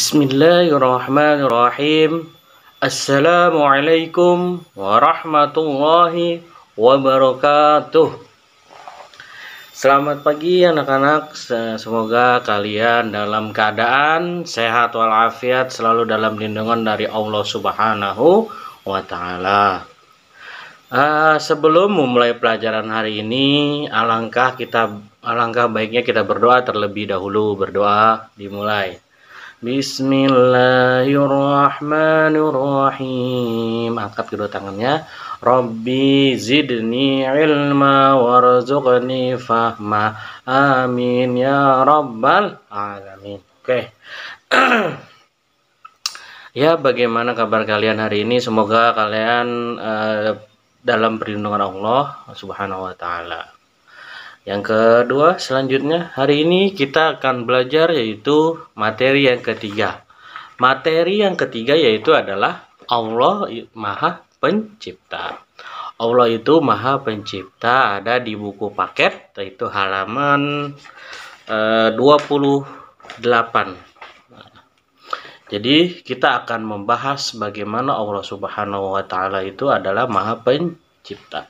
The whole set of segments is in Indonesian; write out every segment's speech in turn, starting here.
Bismillahirrahmanirrahim. Assalamualaikum warahmatullahi wabarakatuh. Selamat pagi anak-anak. Semoga kalian dalam keadaan sehat walafiat, selalu dalam lindungan dari Allah Subhanahu wa taala. Sebelum memulai pelajaran hari ini, alangkah baiknya kita berdoa terlebih dahulu. Berdoa dimulai. Bismillahirrahmanirrahim. Angkat kedua tangannya. Rabbi zidni ilma warzuqni fahma. Amin ya rabbal alamin. Oke. Ya, bagaimana kabar kalian hari ini? Semoga kalian dalam perlindungan Allah Subhanahu wa taala. Yang kedua, selanjutnya hari ini kita akan belajar yaitu materi yang ketiga. Materi yang ketiga yaitu adalah Allah Maha Pencipta. Allah itu Maha Pencipta, ada di buku paket yaitu halaman 28. Jadi kita akan membahas bagaimana Allah Subhanahu wa taala itu adalah Maha Pencipta.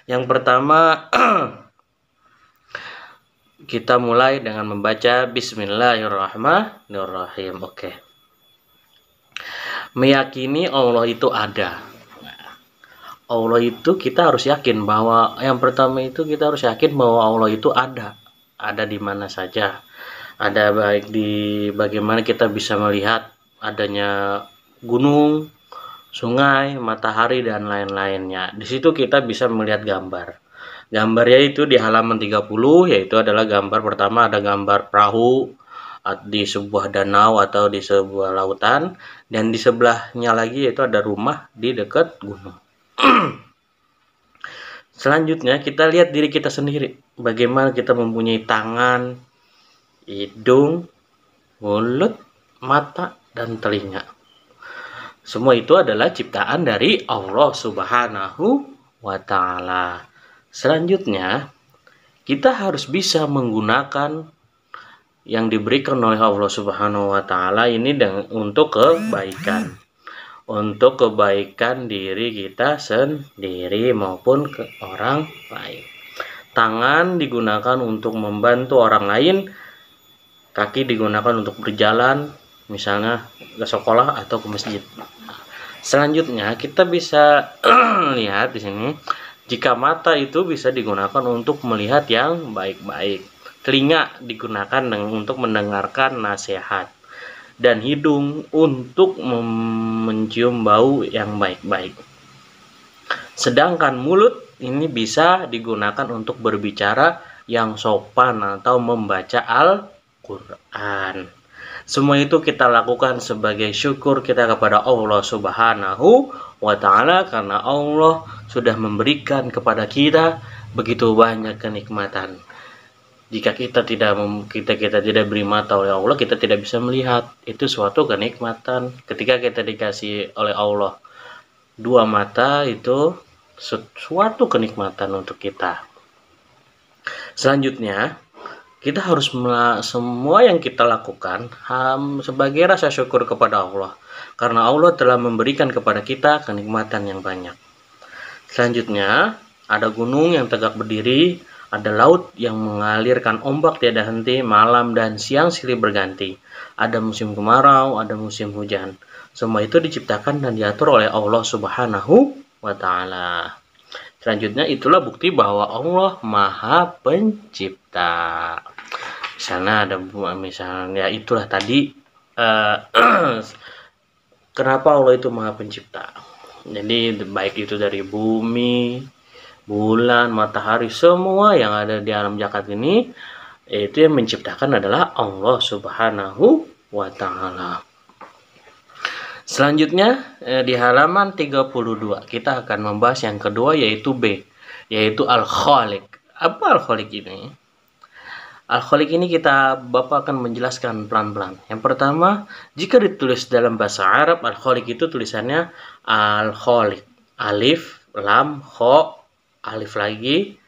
Yang pertama, kita mulai dengan membaca Bismillahirrahmanirrahim. Oke. Meyakini Allah itu ada. Allah itu kita harus yakin bahwa yang pertama itu kita harus yakin bahwa Allah itu ada. Ada di mana saja. Ada baik di bagaimana kita bisa melihat adanya gunung, sungai, matahari dan lain-lainnya. Di situ kita bisa melihat gambar. Gambarnya itu di halaman 30, yaitu adalah gambar pertama, ada gambar perahu di sebuah danau atau di sebuah lautan, dan di sebelahnya lagi yaitu ada rumah di dekat gunung. Selanjutnya kita lihat diri kita sendiri, bagaimana kita mempunyai tangan, hidung, mulut, mata, dan telinga. Semua itu adalah ciptaan dari Allah Subhanahu wa taala. Selanjutnya, kita harus bisa menggunakan yang diberikan oleh Allah Subhanahu wa taala ini untuk kebaikan. Untuk kebaikan diri kita sendiri maupun ke orang lain. Tangan digunakan untuk membantu orang lain, kaki digunakan untuk berjalan, misalnya ke sekolah atau ke masjid. Selanjutnya, kita bisa lihat di sini. Jika mata itu bisa digunakan untuk melihat yang baik-baik, telinga digunakan untuk mendengarkan nasihat, dan hidung untuk mencium bau yang baik-baik. Sedangkan mulut ini bisa digunakan untuk berbicara yang sopan atau membaca Al-Quran. Semua itu kita lakukan sebagai syukur kita kepada Allah Subhanahu wa taala karena Allah sudah memberikan kepada kita begitu banyak kenikmatan. Jika kita tidak beri mata oleh Allah, kita tidak bisa melihat. Itu suatu kenikmatan. Ketika kita dikasih oleh Allah 2 mata, itu suatu kenikmatan untuk kita. Selanjutnya, kita harus semua yang kita lakukan sebagai rasa syukur kepada Allah. Karena Allah telah memberikan kepada kita kenikmatan yang banyak. Selanjutnya, ada gunung yang tegak berdiri, ada laut yang mengalirkan ombak tiada henti, malam dan siang silih berganti. Ada musim kemarau, ada musim hujan. Semua itu diciptakan dan diatur oleh Allah Subhanahu wa taala. Selanjutnya, itulah bukti bahwa Allah Maha Pencipta. Misalnya itulah tadi kenapa Allah itu Maha Pencipta. Jadi baik itu dari bumi, bulan, matahari, semua yang ada di alam jagat ini, itu yang menciptakan adalah Allah Subhanahu wa taala. Selanjutnya di halaman 32 kita akan membahas yang kedua yaitu B, yaitu Al-Khaliq. Apa Al-Khaliq ini? Al-Khaliq ini Bapak akan menjelaskan pelan-pelan. Yang pertama, jika ditulis dalam bahasa Arab, Al-Khaliq itu tulisannya Al-Khaliq. Alif, lam, kho, alif lagi,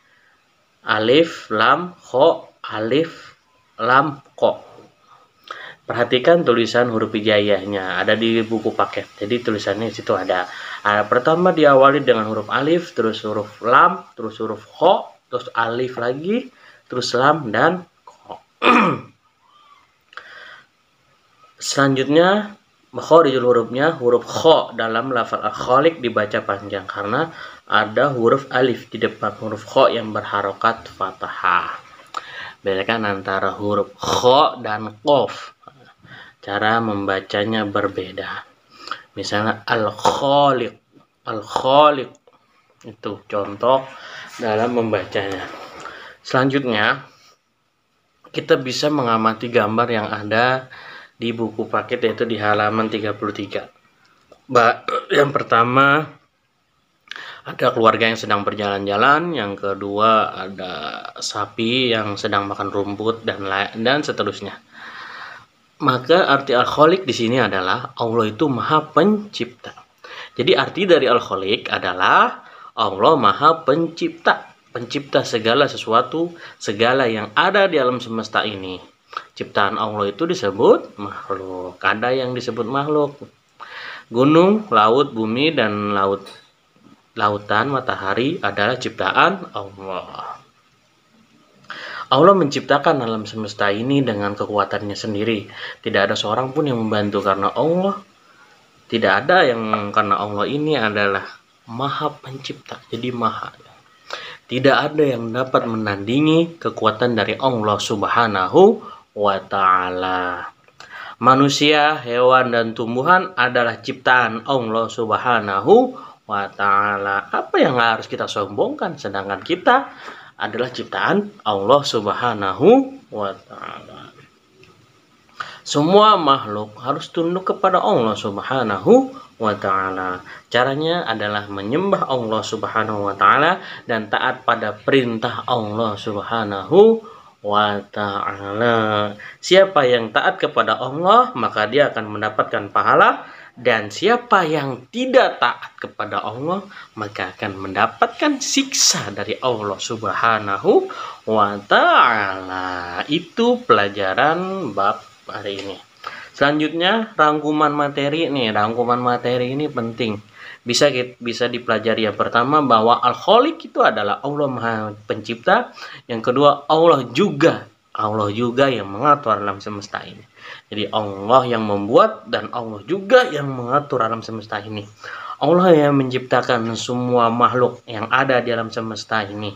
alif, lam, kho, alif, lam, kho. Perhatikan tulisan huruf hijaiyahnya, ada di buku paket. Jadi tulisannya di situ ada. Pertama diawali dengan huruf alif, terus huruf lam, terus huruf kho, terus alif lagi, terus lam dan kho. Selanjutnya makhorijul hurufnya, huruf kho dalam lafal al-khaliq dibaca panjang karena ada huruf alif di depan huruf kho yang berharokat fathah. Bedakan antara huruf kho dan qaf. Cara membacanya berbeda. Misalnya al-khaliq, al-khaliq itu contoh dalam membacanya. Selanjutnya kita bisa mengamati gambar yang ada di buku paket, yaitu di halaman 33. Yang pertama ada keluarga yang sedang berjalan-jalan, yang kedua ada sapi yang sedang makan rumput dan seterusnya. Maka arti al-khaliq di sini adalah Allah itu Maha Pencipta. Jadi arti dari al-khaliq adalah Allah Maha Pencipta, pencipta segala sesuatu, segala yang ada di alam semesta ini. Ciptaan Allah itu disebut makhluk. Ada yang disebut makhluk. Gunung, laut, bumi, dan lautan, matahari adalah ciptaan Allah. Allah menciptakan alam semesta ini dengan kekuatannya sendiri. Tidak ada seorang pun yang membantu karena Allah. Tidak ada yang, karena Allah ini adalah Maha Pencipta. Jadi Maha. Tidak ada yang dapat menandingi kekuatan dari Allah Subhanahu wa Ta'ala. Manusia, hewan, dan tumbuhan adalah ciptaan Allah Subhanahu wa Ta'ala. Apa yang harus kita sombongkan? Sedangkan kita adalah ciptaan Allah Subhanahu wa Ta'ala. Semua makhluk harus tunduk kepada Allah Subhanahu wa Ta'ala. Caranya adalah menyembah Allah Subhanahu wa Ta'ala dan taat pada perintah Allah Subhanahu wa Ta'ala. Siapa yang taat kepada Allah, maka dia akan mendapatkan pahala. Dan siapa yang tidak taat kepada Allah, maka akan mendapatkan siksa dari Allah Subhanahu wa Ta'ala. Itu pelajaran bab hari ini. Selanjutnya rangkuman materi nih. Rangkuman materi ini penting. Bisa dipelajari. Yang pertama bahwa al-khaliq itu adalah Allah Maha Pencipta. Yang kedua Allah juga yang mengatur alam semesta ini. Jadi Allah yang membuat dan Allah juga yang mengatur alam semesta ini. Allah yang menciptakan semua makhluk yang ada di alam semesta ini,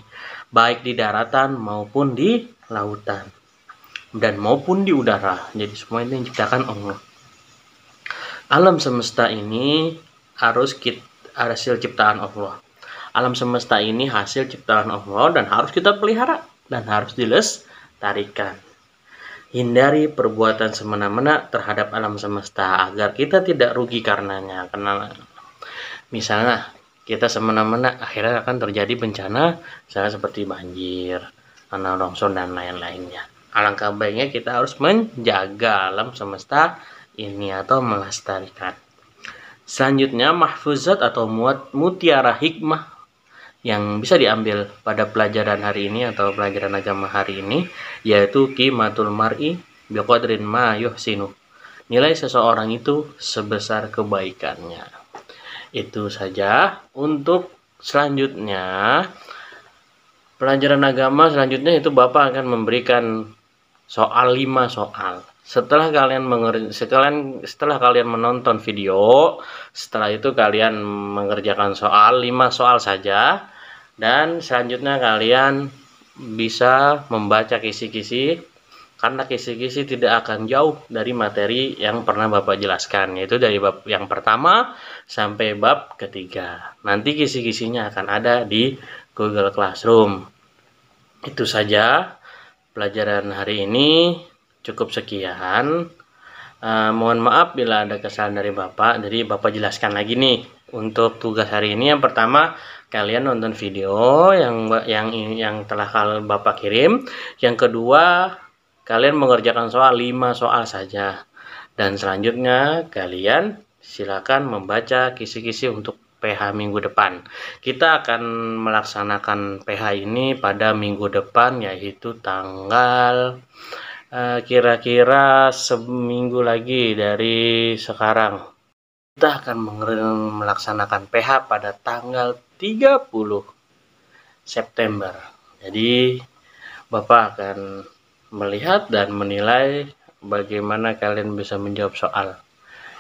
baik di daratan maupun di lautan dan maupun di udara. Jadi semua ini diciptakan Allah. Alam semesta ini hasil ciptaan Allah. Alam semesta ini hasil ciptaan Allah dan harus kita pelihara dan harus dilestarikan. Hindari perbuatan semena-mena terhadap alam semesta agar kita tidak rugi karenanya. Karena misalnya kita semena-mena akhirnya akan terjadi bencana, misalnya seperti banjir, tanah longsor dan lain-lainnya. Alangkah baiknya kita harus menjaga alam semesta ini atau melestarikan. Selanjutnya mahfuzat atau mutiara hikmah yang bisa diambil pada pelajaran hari ini atau pelajaran agama hari ini, yaitu qimatul mar'i biqadrin ma yuhsinu. Nilai seseorang itu sebesar kebaikannya. Itu saja untuk selanjutnya. Pelajaran agama selanjutnya itu Bapak akan memberikan 5 soal. Setelah kalian menonton video, setelah itu kalian mengerjakan 5 soal saja. Dan selanjutnya kalian bisa membaca kisi-kisi, karena kisi-kisi tidak akan jauh dari materi yang pernah Bapak jelaskan, yaitu dari bab yang pertama sampai bab ketiga. Nanti kisi-kisinya akan ada di Google Classroom. Itu saja pelajaran hari ini, cukup sekian. Mohon maaf bila ada kesalahan dari Bapak. Jadi Bapak jelaskan lagi nih untuk tugas hari ini. Yang pertama, kalian nonton video yang telah Bapak kirim. Yang kedua, kalian mengerjakan 5 soal saja. Dan selanjutnya kalian silakan membaca kisi-kisi untuk PH minggu depan. Kita akan melaksanakan PH ini pada minggu depan, yaitu tanggal kira-kira seminggu lagi dari sekarang. Kita akan melaksanakan PH pada tanggal 30 September. Jadi Bapak akan melihat dan menilai bagaimana kalian bisa menjawab soal.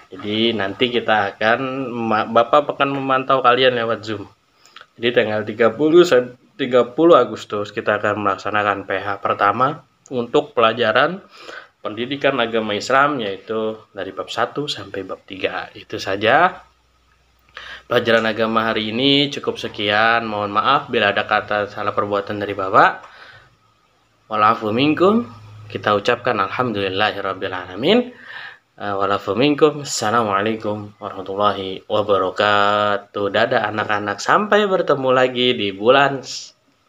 Jadi nanti kita akan, Bapak akan memantau kalian lewat Zoom. Jadi tanggal 30 Agustus kita akan melaksanakan PH pertama untuk pelajaran pendidikan agama Islam, yaitu dari bab 1 sampai bab 3. Itu saja pelajaran agama hari ini. Cukup sekian. Mohon maaf bila ada kata salah perbuatan dari Bapak. Walafu minkum. Kita ucapkan alhamdulillahirabbil alamin. Walafu minkum. Assalamualaikum warahmatullahi wabarakatuh. Dadah anak-anak, sampai bertemu lagi di bulan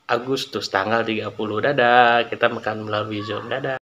Agustus tanggal 30. Dadah. Kita akan melalui Zoom. Dadah.